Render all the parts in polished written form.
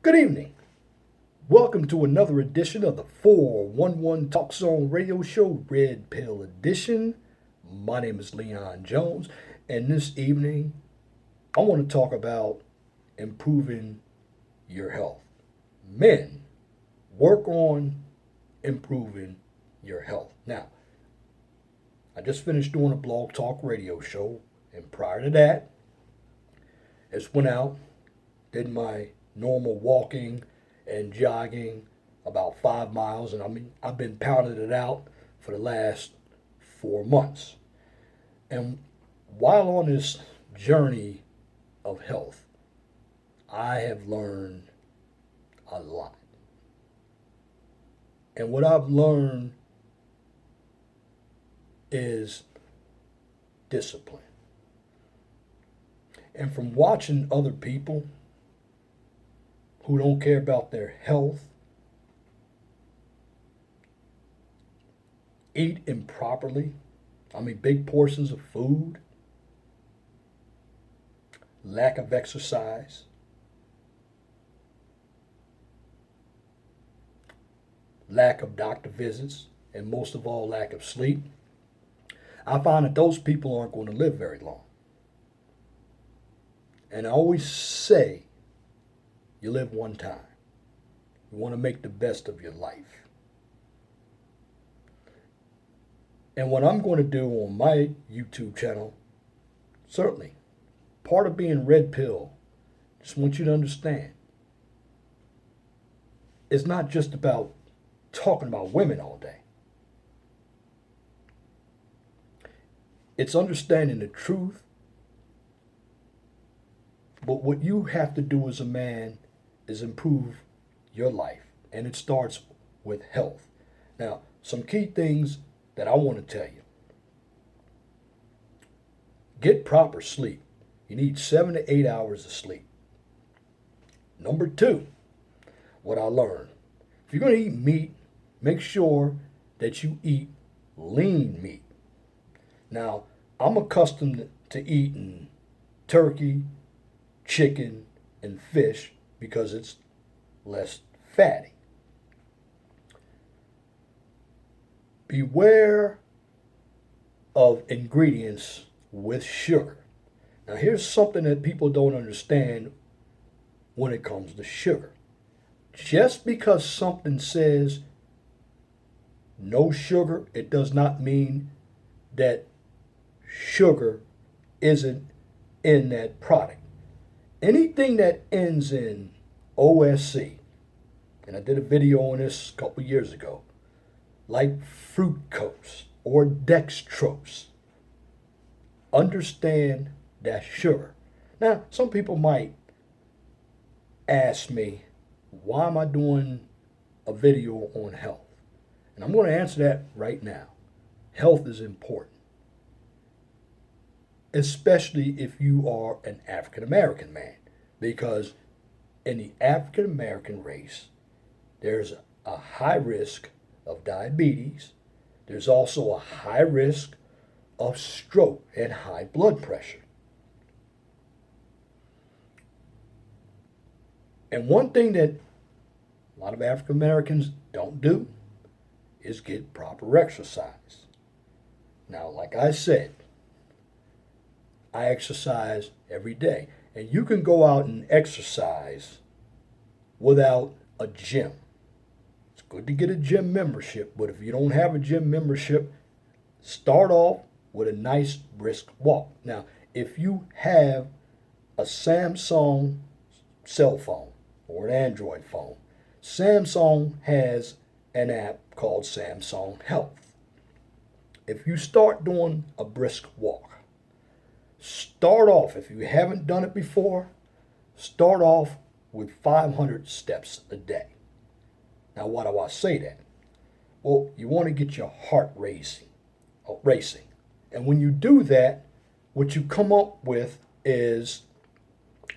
Good evening. Welcome to another edition of the 411 Talk Zone Radio Show, Red Pill Edition. My name is Leon Jones, and this evening I want to talk about improving your health. Men, work on improving your health. Now, I just finished doing a blog talk radio show, and prior to that, I just went out, did my normal walking and jogging about 5 miles, and I've been pounding it out for the last 4 months. And while on this journey of health, I have learned a lot. And what I've learned is discipline. And from watching other people who don't care about their health, eat improperly, big portions of food, lack of exercise, lack of doctor visits, and most of all, lack of sleep, I find that those people aren't going to live very long. And I always say, you live one time. You want to make the best of your life. And what I'm going to do on my YouTube channel, certainly, part of being red pill, just want you to understand, it's not just about talking about women all day. It's understanding the truth. But what you have to do as a man is improve your life. And it starts with health. Now, some key things that I want to tell you. Get proper sleep. You need 7 to 8 hours of sleep. Number two, what I learned. If you're going to eat meat, make sure that you eat lean meat. Now, I'm accustomed to eating turkey, chicken, and fish because it's less fatty. Beware of ingredients with sugar. Now, here's something that people don't understand when it comes to sugar. Just because something says no sugar, it does not mean that sugar isn't in that product. Anything that ends in OSC, and I did a video on this a couple years ago, like fructose or dextrose, understand that sugar. Now, some people might ask me, why am I doing a video on health? And I'm going to answer that right now. Health is important, especially if you are an African American man, because in the African American race, there's a high risk of diabetes. There's also a high risk of stroke and high blood pressure. And one thing that a lot of African Americans don't do is get proper exercise. Now, like I said, I exercise every day. And you can go out and exercise without a gym. It's good to get a gym membership, but if you don't have a gym membership, start off with a nice brisk walk. Now, if you have a Samsung cell phone or an Android phone, Samsung has an app called Samsung Health. If you start doing a brisk walk, start off, if you haven't done it before, start off with 500 steps a day. Now, why do I say that? Well, you want to get your heart racing. And when you do that, what you come up with is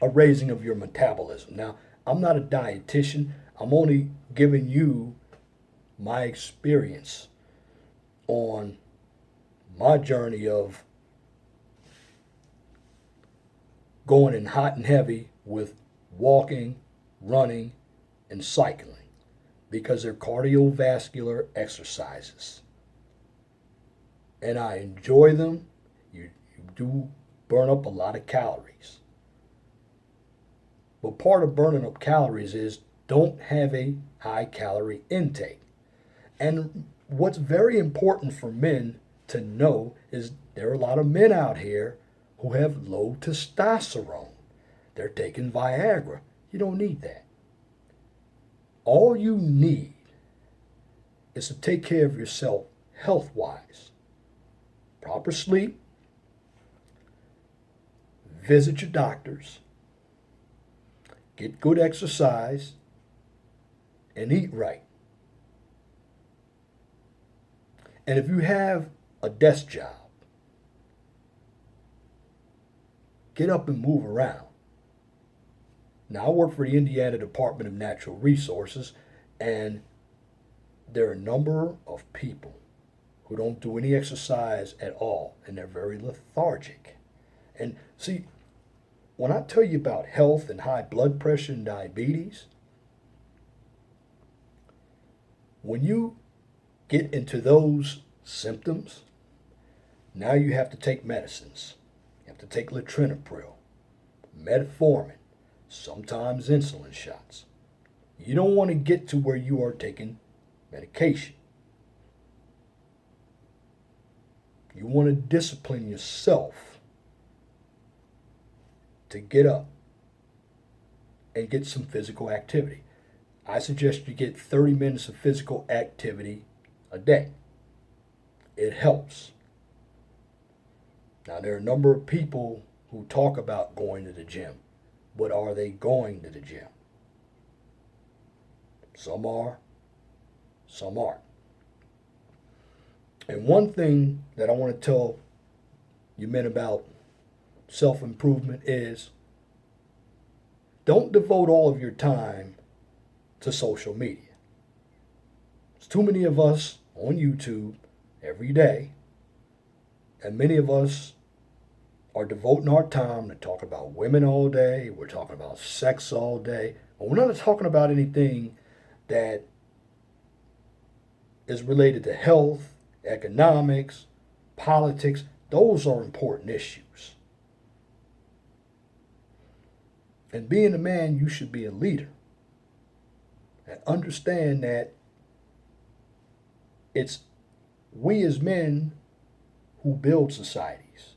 a raising of your metabolism. Now, I'm not a dietitian. I'm only giving you my experience on my journey of going in hot and heavy with walking, running, and cycling because they're cardiovascular exercises. And I enjoy them. You do burn up a lot of calories. But part of burning up calories is don't have a high calorie intake. And what's very important for men to know is there are a lot of men out here who have low testosterone. They're taking Viagra. You don't need that. All you need is to take care of yourself health-wise. Proper sleep, visit your doctors, get good exercise, and eat right. And if you have a desk job, get up and move around. Now, I work for the Indiana Department of Natural Resources, and there are a number of people who don't do any exercise at all, and they're very lethargic. And see, when I tell you about health and high blood pressure and diabetes, when you get into those symptoms, now you have to take medicines. You have to take latrinapril, metformin, sometimes insulin shots. You don't want to get to where you are taking medication. You want to discipline yourself to get up and get some physical activity. I suggest you get 30 minutes of physical activity a day. It helps. Now, there are a number of people who talk about going to the gym, but are they going to the gym? Some are, some aren't. And one thing that I want to tell you men about self-improvement is don't devote all of your time to social media. There's too many of us on YouTube every day, and many of us are devoting our time to talk about women all day. We're talking about sex all day. But we're not talking about anything that is related to health, economics, politics. Those are important issues. And being a man, you should be a leader. And understand that it's we as men who build societies.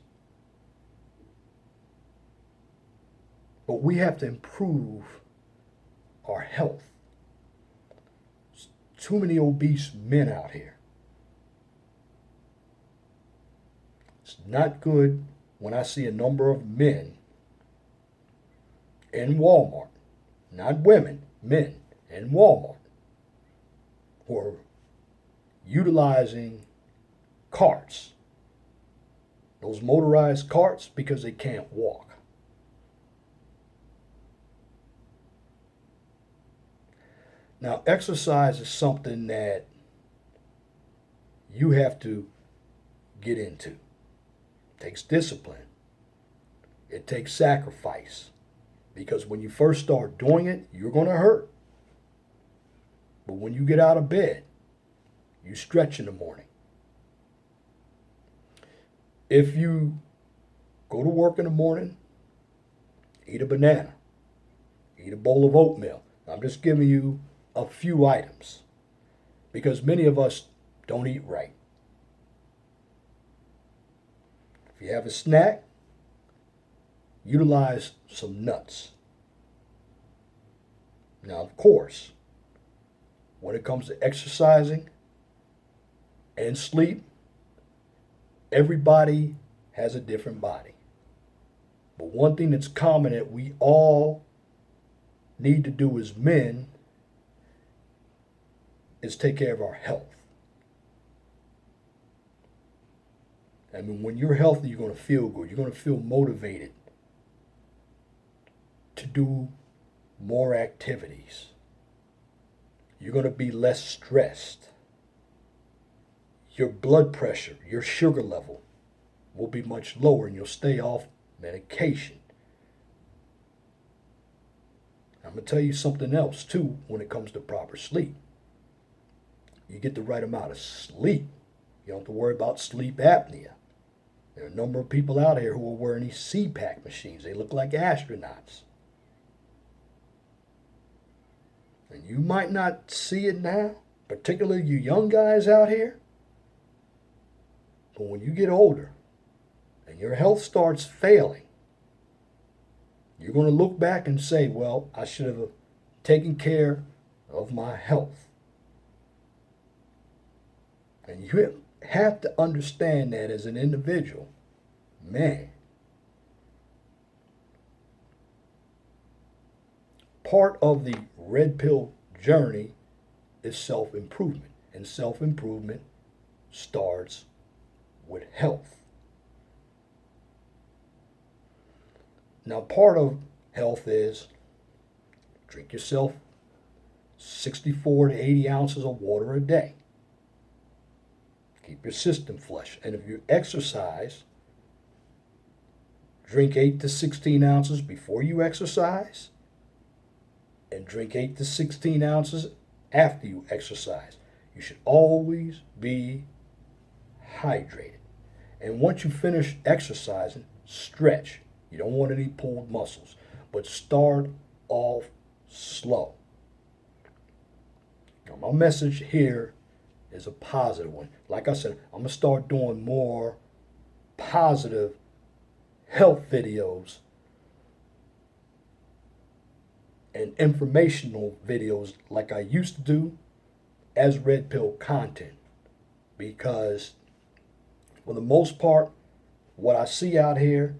But we have to improve our health. There's too many obese men out here. It's not good when I see a number of men in Walmart, not women, men in Walmart, who are utilizing carts, those motorized carts, because they can't walk. Now, exercise is something that you have to get into. It takes discipline. It takes sacrifice. Because when you first start doing it, you're going to hurt. But when you get out of bed, you stretch in the morning. If you go to work in the morning, eat a banana, eat a bowl of oatmeal. I'm just giving you a few items because many of us don't eat right. If you have a snack, utilize some nuts. Now, of course, when it comes to exercising and sleep, everybody has a different body. But one thing that's common that we all need to do as men is take care of our health. I mean, when you're healthy, you're going to feel good. You're going to feel motivated to do more activities. You're going to be less stressed. Your blood pressure, your sugar level will be much lower and you'll stay off medication. I'm going to tell you something else too when it comes to proper sleep. You get the right amount of sleep. You don't have to worry about sleep apnea. There are a number of people out here who are wearing these CPAP machines. They look like astronauts. And you might not see it now, particularly you young guys out here. But when you get older and your health starts failing, you're going to look back and say, well, I should have taken care of my health. And you have to understand that as an individual, man, part of the red pill journey is self-improvement. And self-improvement starts with health. Now, part of health is drink yourself 64 to 80 ounces of water a day. Keep your system flush. And if you exercise, drink 8 to 16 ounces before you exercise, and drink 8 to 16 ounces after you exercise. You should always be hydrated. And once you finish exercising, stretch. You don't want any pulled muscles, but start off slow. Now, my message here is a positive one. Like I said, I'm going to start doing more positive health videos and informational videos like I used to do as red pill content, because for the most part, what I see out here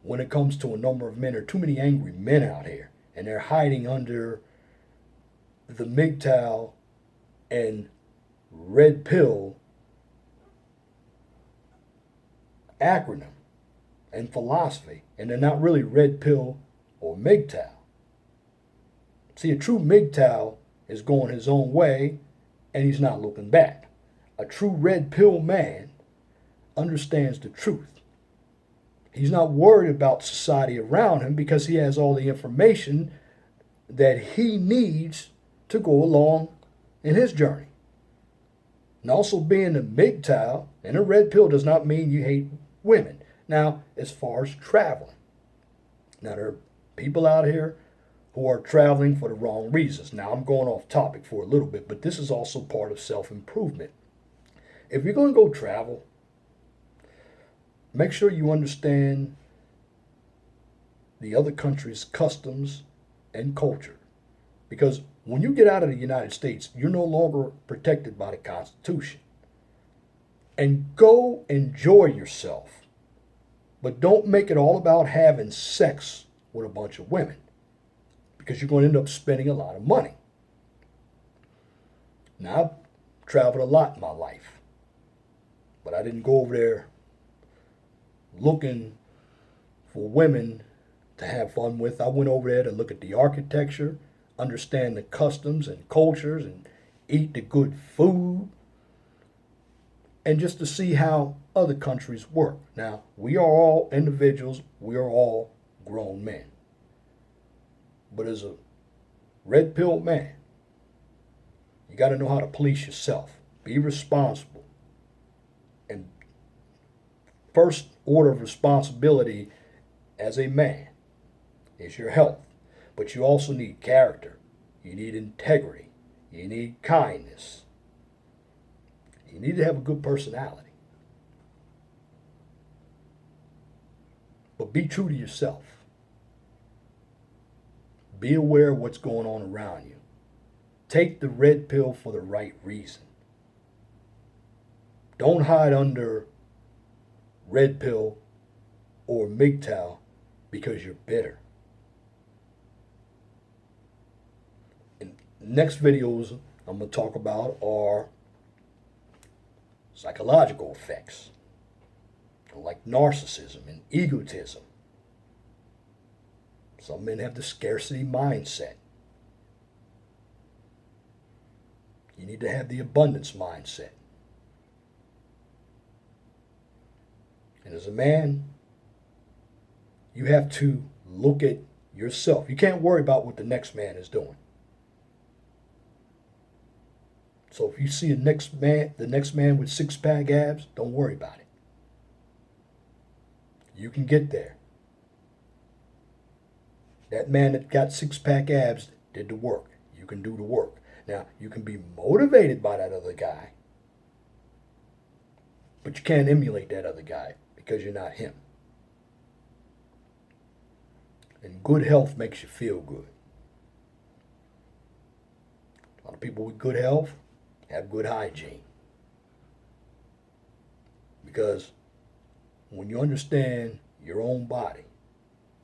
when it comes to a number of men, there are too many angry men out here, and they're hiding under the MGTOW and red pill acronym and philosophy, and they're not really red pill or MGTOW. See, a true MGTOW is going his own way, and he's not looking back. A true red pill man understands the truth. He's not worried about society around him because he has all the information that he needs to go along in his journey. And also, being a MGTOW and a red pill does not mean you hate women. Now, as far as traveling, now there are people out here who are traveling for the wrong reasons. Now, I'm going off topic for a little bit, but this is also part of self-improvement. If you're going to go travel, make sure you understand the other country's customs and culture. Because when you get out of the United States, you're no longer protected by the Constitution. And go enjoy yourself. But don't make it all about having sex with a bunch of women, because you're going to end up spending a lot of money. Now, I've traveled a lot in my life, but I didn't go over there looking for women to have fun with. I went over there to look at the architecture, understand the customs and cultures, and eat the good food, and just to see how other countries work. Now, we are all individuals. We are all grown men. But as a red pill man, you got to know how to police yourself. Be responsible. And first order of responsibility as a man is your health. But you also need character. You need integrity. You need kindness. You need to have a good personality. But be true to yourself. Be aware of what's going on around you. Take the red pill for the right reason. Don't hide under red pill or MGTOW because you're bitter. And next videos I'm going to talk about are psychological effects, like narcissism and egotism. Some men have the scarcity mindset. You need to have the abundance mindset. And as a man, you have to look at yourself. You can't worry about what the next man is doing. So if you see the next man with six-pack abs, don't worry about it. You can get there. That man that got six-pack abs did the work. You can do the work. Now, you can be motivated by that other guy, but you can't emulate that other guy because you're not him. And good health makes you feel good. A lot of people with good health have good hygiene. Because when you understand your own body,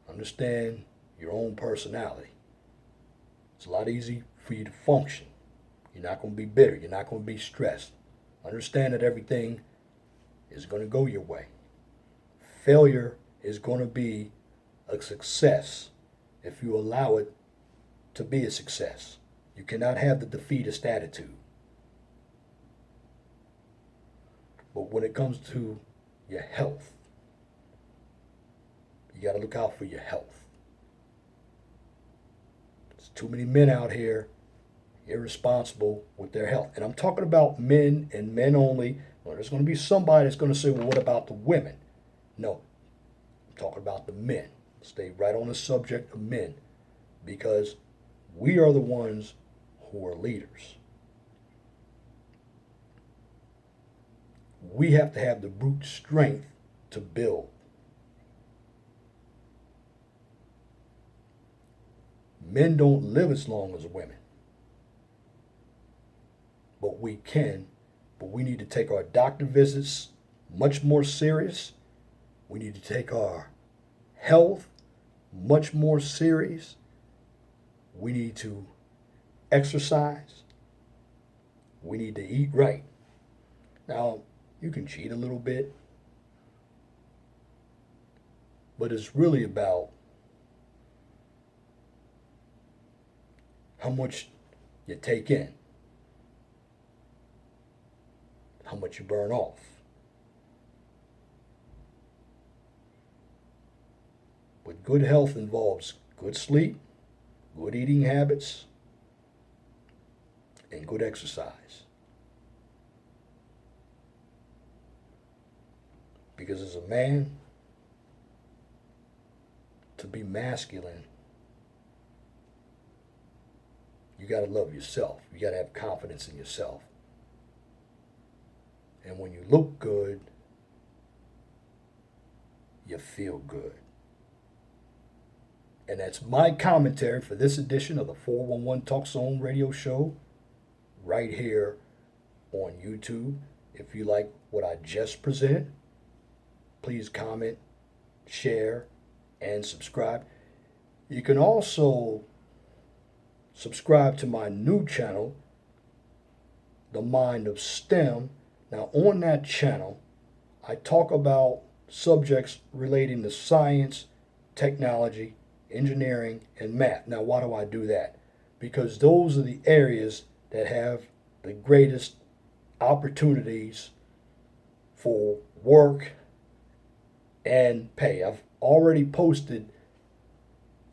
understand your own personality, it's a lot easier for you to function. You're not going to be bitter. You're not going to be stressed. Understand that everything is going to go your way. Failure is going to be a success if you allow it to be a success. You cannot have the defeatist attitude. But when it comes to your health, you got to look out for your health. There's too many men out here irresponsible with their health. And I'm talking about men and men only. Well, there's going to be somebody that's going to say, well, what about the women? No, I'm talking about the men. Stay right on the subject of men, because we are the ones who are leaders. We have to have the brute strength to build. Men don't live as long as women. But we can. But we need to take our doctor visits much more serious. We need to take our health much more serious. We need to exercise. We need to eat right. Now, you can cheat a little bit, but it's really about how much you take in, how much you burn off. But good health involves good sleep, good eating habits, and good exercise. Because as a man, to be masculine, you got to love yourself. You got to have confidence in yourself. And when you look good, you feel good. And that's my commentary for this edition of the 411 Talk Zone radio show right here on YouTube. If you like what I just presented, please comment, share, and subscribe. You can also subscribe to my new channel, The Mind of STEM. Now, on that channel, I talk about subjects relating to science, technology, engineering, and math. Now, why do I do that? Because those are the areas that have the greatest opportunities for work and pay. I've already posted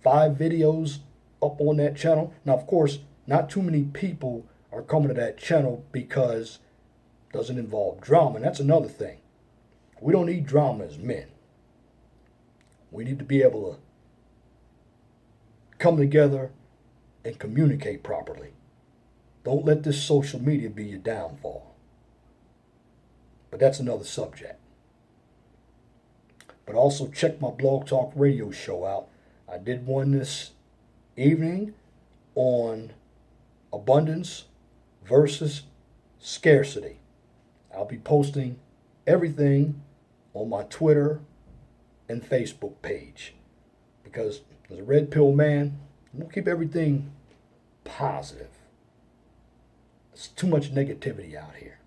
5 videos up on that channel. Now, of course, not too many people are coming to that channel because it doesn't involve drama. And that's another thing. We don't need drama as men. We need to be able to come together and communicate properly. Don't let this social media be your downfall. But that's another subject. But also check my Blog Talk radio show out. I did one this evening on abundance versus scarcity. I'll be posting everything on my Twitter and Facebook page, because as a red pill man, I'm going to keep everything positive. There's too much negativity out here.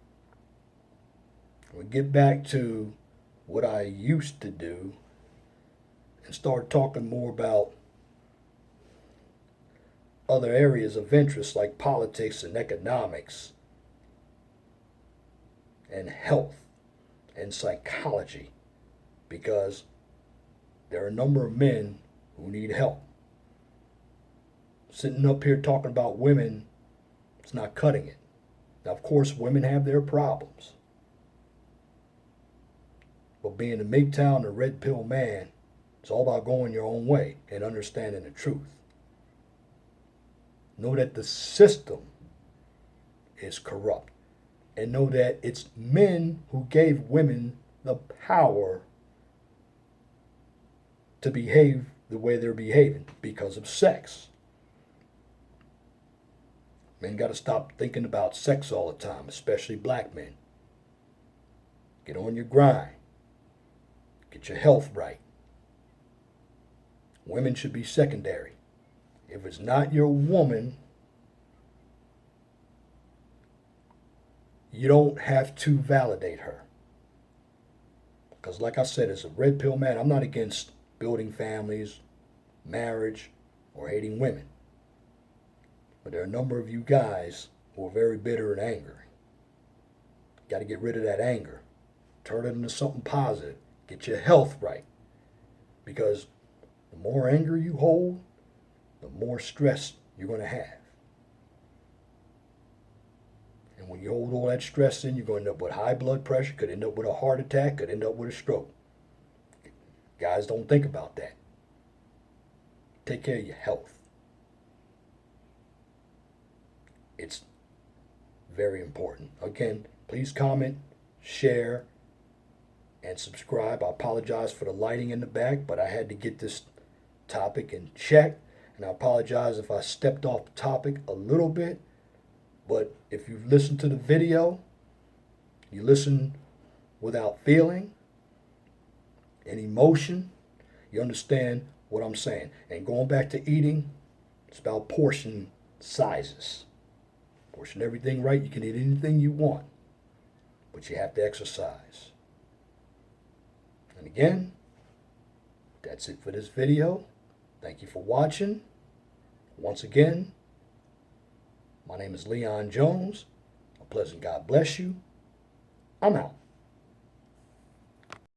We get back to what I used to do and start talking more about other areas of interest like politics and economics and health and psychology, because there are a number of men who need help. sitting up here talking about women, it's not cutting it. Now, of course, women have their problems. But being a MGTOW and a red pill man, it's all about going your own way and understanding the truth. Know that the system is corrupt. And know that it's men who gave women the power to behave the way they're behaving because of sex. Men got to stop thinking about sex all the time, especially black men. Get on your grind. Get your health right. Women should be secondary. If it's not your woman, you don't have to validate her. Because like I said, as a red pill man, I'm not against building families, marriage, or hating women. But there are a number of you guys who are very bitter and angry. Got to get rid of that anger. Turn it into something positive. Get your health right. Because the more anger you hold, the more stress you're going to have. And when you hold all that stress in, you're going to end up with high blood pressure, could end up with a heart attack, could end up with a stroke. Guys don't think about that. Take care of your health. It's very important. Again, please comment, share, and subscribe. I apologize for the lighting in the back, but I had to get this topic in check. And I apologize if I stepped off the topic a little bit. But if you've listened to the video, you listen without feeling and emotion, you understand what I'm saying. And going back to eating, it's about portion sizes. Portion everything right. You can eat anything you want, but you have to exercise. And again, that's it for this video. Thank you for watching. Once again, my name is Leon Jones. A pleasant God bless you. I'm out.